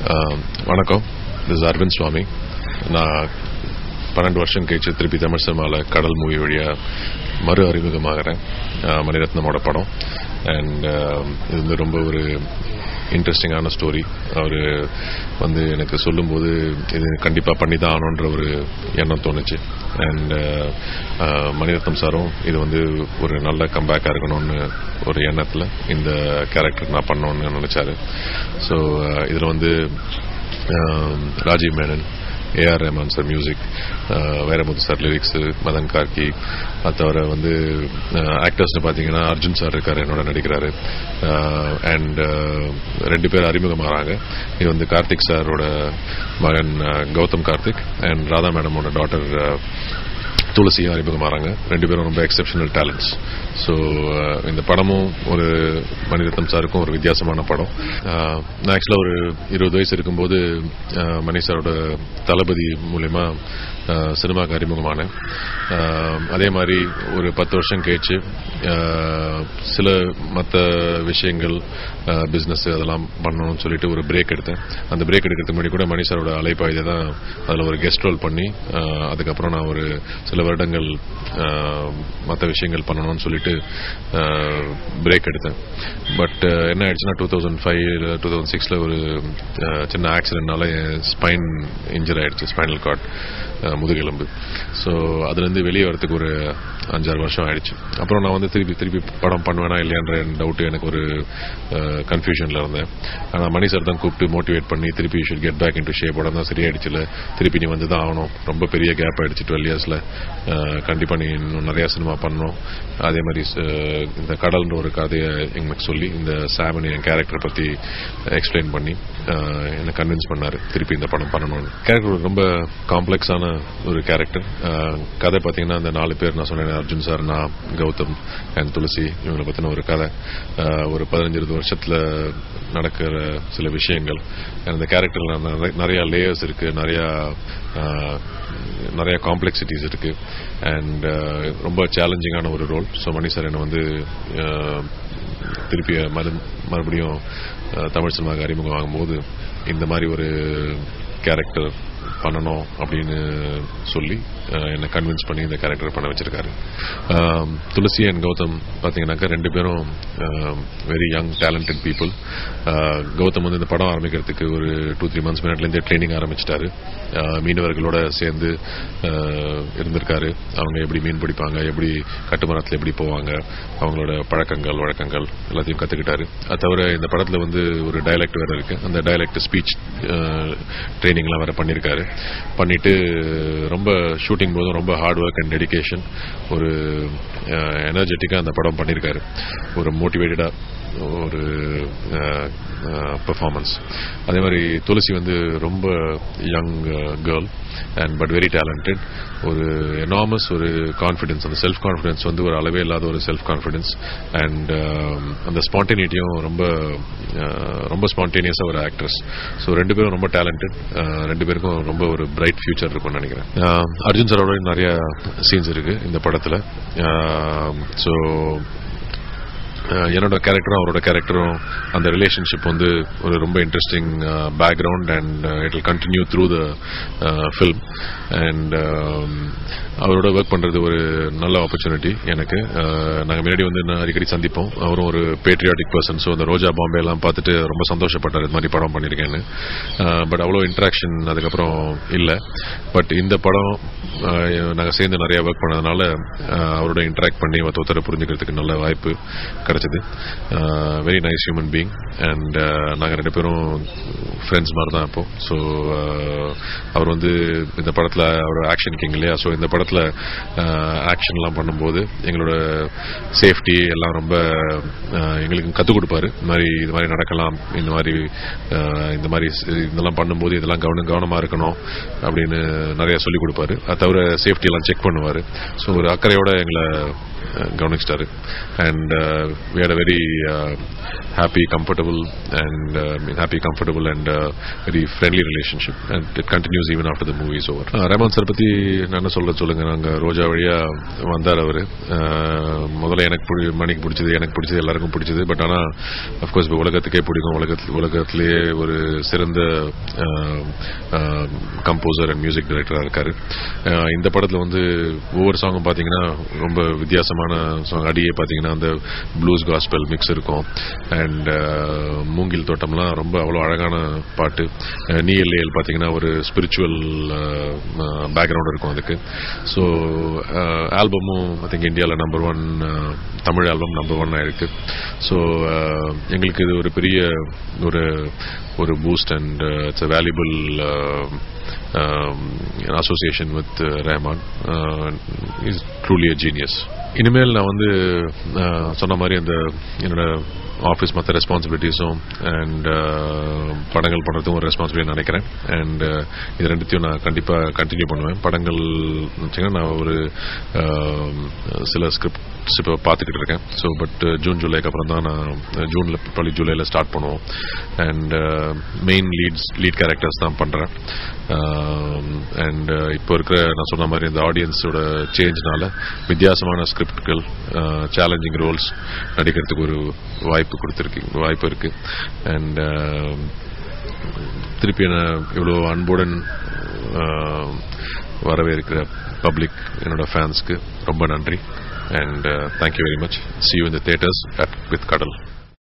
வணக்கம். This is Aravind சுவாமி. நான் 12 வருஷம் கழிச்சு திருப்பி தமிழ் சினிமாவில் கடல் மூவி வழியாக மறு அறிமுகமாகிறேன். மணிரத்னமோட படம். அண்ட் இது வந்து ரொம்ப ஒரு இன்ட்ரெஸ்டிங்கான ஸ்டோரி. அவர் வந்து எனக்கு சொல்லும்போது இது கண்டிப்பாக பண்ணி தான் ஆகணுன்ற ஒரு எண்ணம் தோணுச்சு. அண்ட் மணிரத்னம் சாரும் இது வந்து ஒரு நல்ல கம்பேக்காக இருக்கணும்னு ஒரு எண்ணத்தில் இந்த கேரக்டர் நான் பண்ணணும்னு நினச்சாரு. ஸோ இதில் வந்து Rajiv Menon, A R Rahman sir music, Vairamuthu sir lyrics, Madhan Karky, அது தவிர வந்து ஆக்டர்ஸ்னு பார்த்தீங்கன்னா அர்ஜுன் சார் இருக்கார், என்னோட நடிக்கிறாரு. அண்ட் 2 பேர் அறிமுகமாகறாங்க. இது வந்து கார்த்திக் சாரோட மகன் கௌதம் கார்த்திக் அண்ட் ராதா மேடமோட டாட்டர் துளசியும் அறிமுகமாகறாங்க. 2 பேரும் ரொம்ப எக்ஸப்ஷனல் டேலண்ட்ஸ். ஸோ இந்த படமும் ஒரு மணிரத்னம் சாருக்கும் ஒரு வித்தியாசமான படம். நான் ஆக்சுவலாக ஒரு 20 வயசு இருக்கும்போது மணி சாரோட தளபதி மூலமா சினிமாவுக்கு அறிமுகமானேன். அதே மாதிரி ஒரு 10 வருஷம் கழிச்சு சில மற்ற விஷயங்கள், பிஸ்னஸ் அதெல்லாம் பண்ணணும்னு சொல்லிட்டு ஒரு பிரேக் எடுத்தேன். அந்த பிரேக் எடுக்கிறதுக்கு முன்னாடி கூட மணி சாரோட அலைப்பாய்தை தான் அதில் ஒரு கெஸ்ட் ரோல் பண்ணி அதுக்கப்புறம் நான் ஒரு சில வருடங்கள் மற்ற விஷயங்கள் பண்ணணும்னு சொல்லிட்டு பிரேக் எடுத்தேன். பட் என்ன ஆயிடுச்சுன்னா 2005-2006 ஒரு சின்ன ஆக்சிடென்ட்னால ஸ்பைன் இன்ஜர் ஆயிடுச்சு, ஸ்பைனல் கார்ட், முதுகெலும்பு. ஸோ அதுலேருந்து வெளியே வரத்துக்கு ஒரு 5-6 வருஷம் ஆயிடுச்சு. அப்புறம் நான் வந்து திருப்பி படம் பண்ணுவேனா இல்லையான்ற டவுட்டு, எனக்கு ஒரு கன்ஃபியூஷனில் இருந்தேன். ஆனால் மணி சார் தான் கூப்பிட்டு மோட்டிவேட் பண்ணி திருப்பி you should get back into shape. உடனே தான் சரியாயிடுச்சுல, திருப்பி நீ வந்து தான் ஆகணும், ரொம்ப பெரிய கேப் ஆயிடுச்சு 12 இயர்ஸில், கண்டிப்பாக நீ இன்னும் நிறையா சினிமா பண்ணணும். அதே மாதிரி இந்த கடல்ன்ற ஒரு கதையை எங்களுக்கு சொல்லி இந்த சாமன் என் கேரக்டரை பற்றி எக்ஸ்பிளைன் பண்ணி என்னை கன்வின்ஸ் பண்ணார் திருப்பி இந்த படம் பண்ணணும்னு. கேரக்டர் ரொம்ப காம்ப்ளெக்ஸான ஒரு கேரக்டர். கதை பார்த்தீங்கன்னா அந்த 4 பேர் நான் சொன்னேன், அர்ஜுன் சார், நான், கௌதம் அண்ட் துளசி, இவங்களை பற்றின ஒரு கதை. ஒரு 15-20 வருஷத்தில் நடக்கிற சில விஷயங்கள். அந்த கேரக்டரில் நிறையா லேயர்ஸ் இருக்குது, நிறையா காம்ப்ளெக்சிட்டிஸ் இருக்குது. அண்ட் ரொம்ப சேலஞ்சிங்கான ஒரு ரோல். ஸோ மணி சார் என்னை வந்து திருப்பி மறுபடியும் தமிழ் சினிமாவுக்கு அறிமுகம் ஆகும்போது இந்த மாதிரி ஒரு கேரக்டர் பண்ணணும் அப்படின்னு சொல்லி என்னை கன்வின்ஸ் பண்ணி இந்த கேரக்டர் பண்ண வச்சிருக்காரு. துளசி அண்ட் கௌதம் பார்த்தீங்கன்னாக்கா 2 பேரும் very young talented people. Gautham வந்து இந்த படம் ஆரம்பிக்கிறதுக்கு ஒரு 2-3 மந்த்ஸ் முன்னாடிலேருந்தே ட்ரைனிங் ஆரம்பிச்சிட்டாரு. மீனவர்களோட சேர்ந்து இருந்திருக்காரு. அவங்க எப்படி மீன் பிடிப்பாங்க, எப்படி கட்டுமரத்தில் எப்படி போவாங்க, அவங்களோட பழக்கங்கள் வழக்கங்கள் எல்லாத்தையும் கற்றுக்கிட்டாரு. அது தவிர இந்த படத்தில் வந்து ஒரு டைலக்ட் வேறு இருக்குது. அந்த டைலக்ட் ஸ்பீச் ட்ரைனிங்லாம் வேறு பண்ணியிருக்காரு. பண்ணிட்டு ரொம்ப ஷூட்டிங் போதும் ரொம்ப ஹார்ட் ஒர்க் அண்ட் டெடிகேஷன், ஒரு எனர்ஜெட்டிக்காக அந்த படம் பண்ணியிருக்காரு. ஒரு மோட்டிவேட்டடாக ஒரு பெர்ஃபார்மன்ஸ். அதே மாதிரி துளசி வந்து ரொம்ப young girl and but very talented. ஒரு எனாமஸ் ஒரு கான்ஃபிடென்ஸ், அந்த செல்ஃப் கான்ஃபிடென்ஸ் வந்து ஒரு அளவே இல்லாத ஒரு செல்ஃப் கான்ஃபிடென்ஸ். அண்ட் அந்த ஸ்பான்டேனிட்டியும் ரொம்ப ஸ்பான்டேனியஸாக ஒரு ஆக்ட்ரஸ். ஸோ 2 பேரும் ரொம்ப டேலண்டட். 2 பேருக்கும் ரொம்ப ஒரு பிரைட் ஃபியூச்சர் இருக்கும்னு நினைக்கிறேன். அர்ஜுன் சாரோட நிறைய சீன்ஸ் இருக்குது இந்த படத்தில். ஸோ என்னோட கேரக்டரும் அவரோட கேரக்டரும் அந்த ரிலேஷன்ஷிப் வந்து ஒரு ரொம்ப interesting background and it will continue through the film. And அவரோட ஒர்க் பண்ணுறது ஒரு நல்ல ஆப்பர்ச்சுனிட்டி எனக்கு. நாங்கள் முன்னாடி வந்து அடிக்கடி சந்திப்போம். அவரும் ஒரு பேட்ரியாட்டிக் பர்சன். ஸோ அந்த ரோஜா பாம்பே எல்லாம் பார்த்துட்டு ரொம்ப சந்தோஷப்பட்டார் இது மாதிரி படம் பண்ணியிருக்கேன்னு. பட் அவ்வளோ இன்ட்ராக்ஷன் அதுக்கப்புறம் இல்லை. பட் இந்த படம் நாங்கள் சேர்ந்து நிறையா ஒர்க் பண்ணதுனால அவரோட இன்ட்ராக்ட் பண்ணி ஒருத்தரை புரிஞ்சுக்கிறதுக்கு நல்ல வாய்ப்பு கிடைச்சது. Very nice human being. And நாங்கள் 2 பேரும் ஃப்ரெண்ட்ஸ் மாதிரி தான் இப்போது. ஸோ அவர் வந்து இந்த படத்தில் அவர் ஆக்ஷன் கிங் இல்லையா. ஸோ இந்த படத்தில் ஆக்ஷன்லாம் பண்ணும்போது எங்களோட சேஃப்டி எல்லாம் ரொம்ப எங்களுக்கு கற்றுக் கொடுப்பாரு. இது மாதிரி நடக்கலாம், இந்த மாதிரி இதெல்லாம் பண்ணும்போது இதெல்லாம் கவனமாக இருக்கணும் அப்படின்னு நிறையா சொல்லிக் கொடுப்பாரு. அது தவிர சேஃப்டி எல்லாம் செக் பண்ணுவார். ஸோ ஒரு அக்கறையோட எங்களை கவனிச்சிட்டாரு. And we had a very happy, comfortable and very friendly relationship, and it continues even after the movie is over. Rahman sir பத்தி நான் என்ன சொல்லுங்க. நாங்க ரோஜா வழியா வந்தார் அவரு. முதல்ல மணிக்கு பிடிச்சது, எனக்கு பிடிச்சது, எல்லாருக்கும் பிடிச்சது. பட் ஆனா அப்கோர்ஸ் உலகத்துக்கே பிடிக்கும். உலகத்திலேயே ஒரு சிறந்த கம்போசர் அண்ட் மியூசிக் டைரக்டரா இருக்காரு. இந்த படத்துல வந்து ஒவ்வொரு சாங்கும் பாத்தீங்கன்னா ரொம்ப வித்தியாசமான சாங். அடியே பாத்தீங்கன்னா அந்த ப்ளூஸ் காஸ்பல் மிக்ஸ் இருக்கும். அண்ட் மூங்கில் தோட்டம்லாம் ரொம்ப அவ்வளோ அழகான பாட்டு. நீஎல்ஏஎல் பாத்தீங்கன்னா ஒரு ஸ்பிரிச்சுவல் பேக்ரவுண்ட் இருக்கும் அதுக்கு. ஸோ ஆல்பமும் ஐ திங்க் இந்தியாவில் நம்பர் 1 தமிழ் ஆல்பம் நம்பர் 1 ஆயிருக்கு. ஸோ எங்களுக்கு இது ஒரு பெரிய ஒரு boost and it's a valuable association with Rahman. He's truly a genius. இனிமேல் நான் வந்து சொன்ன மாதிரி அந்த என்னோட ஆஃபீஸ் மற்ற ரெஸ்பான்சிபிலிட்டிஸும் அண்ட் படங்கள் பண்ணுறதும் ஒரு ரெஸ்பான்சிபிலிட்டி நினைக்கிறேன். அண்ட் இது ரெண்டுத்தையும் நான் கண்டிப்பாக கண்டினியூ பண்ணுவேன். படங்கள் வச்சிங்கன்னா நான் ஒரு சில ஸ்கிரிப்ட்ஸ் இப்போ பார்த்துக்கிட்டு இருக்கேன். ஸோ பட் ஜூன் ஜூலைக்கு அப்புறம் தான் நான் ஜூலையில் ஸ்டார்ட் பண்ணுவோம். அண்ட் மெயின் லீட் கேரக்டர்ஸ் தான் பண்ணுறேன். அண்ட் இப்போ இருக்கிற நான் சொன்ன மாதிரி இந்த ஆடியன்ஸோட சேஞ்ச்னால வித்தியாசமான ஸ்கிரிப்ட்கள், சேலஞ்சிங் ரோல்ஸ் நடிக்கிறதுக்கு ஒரு வாய்ப்பு இருக்கு. அண்ட் திருப்பி இவ்வளோ அன்புடன் வரவேற்கிற பப்ளிக், என்னோட ஃபேன்ஸ்க்கு ரொம்ப நன்றி. And thank you very much. See you in the theaters with Kadal.